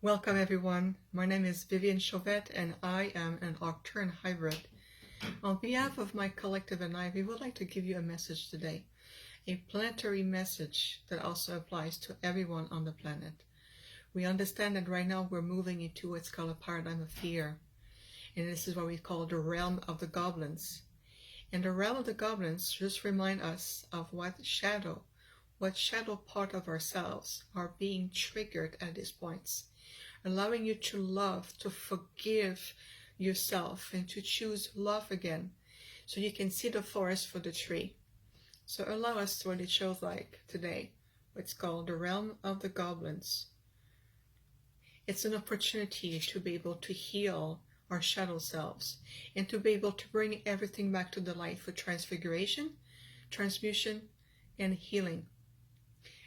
Welcome everyone, my name is Viviane Chauvet and I am an Arcturian hybrid. On behalf of my collective and I, we would like to give you a message today, a planetary message that also applies to everyone on the planet. We understand that right now we're moving into what's called a paradigm of fear, and this is what we call the realm of the goblins. And the realm of the goblins just remind us of what shadow part of ourselves are being triggered at these points, allowing you to love, to forgive yourself, and to choose love again, so you can see the forest for the tree. So allow us to what it shows like today, what's called the realm of the goblins. It's an opportunity to be able to heal our shadow selves and to be able to bring everything back to the light for transfiguration, transmutation, and healing.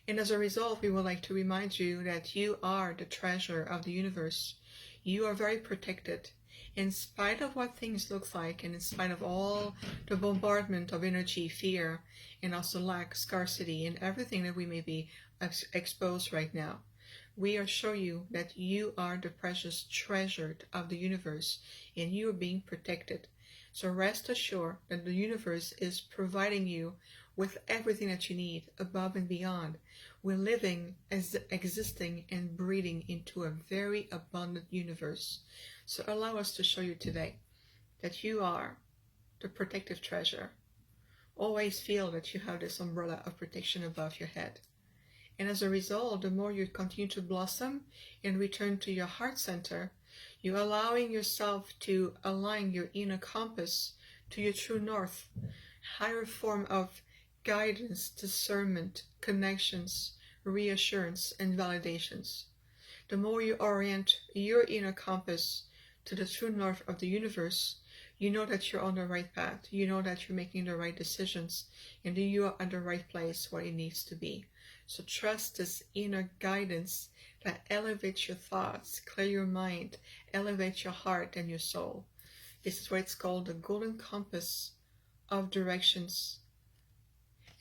And as a result, we would like to remind you that you are the treasure of the universe. You are very protected. In spite of what things look like, and in spite of all the bombardment of energy, fear, and also lack, scarcity, and everything that we may be exposed right now, we assure you that you are the precious treasure of the universe, and you are being protected. So rest assured that the universe is providing you with everything that you need above and beyond. We're living, as existing and breathing into a very abundant universe. So allow us to show you today that you are the protective treasure. Always feel that you have this umbrella of protection above your head. And as a result, the more you continue to blossom and return to your heart center, you're allowing yourself to align your inner compass to your true north, higher form of guidance, discernment, connections, reassurance, and validations. The more you orient your inner compass to the true north of the universe, you know that you're on the right path, you know that you're making the right decisions, and that you are at the right place where it needs to be. So trust this inner guidance that elevates your thoughts, clear your mind, elevate your heart and your soul. This is what it's called the golden compass of directions.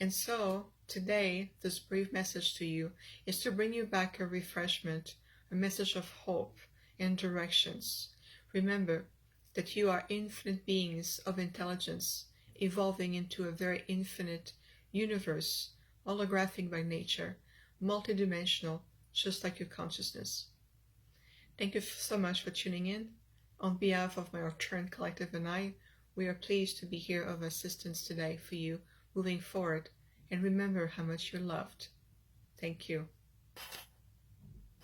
And so today, this brief message to you is to bring you back a refreshment, a message of hope and directions. Remember that you are infinite beings of intelligence, evolving into a very infinite universe, holographic by nature, multidimensional, just like your consciousness. Thank you so much for tuning in. On behalf of my Arcturian collective and I, we are pleased to be here of assistance today for you moving forward, and remember how much you're loved. Thank you.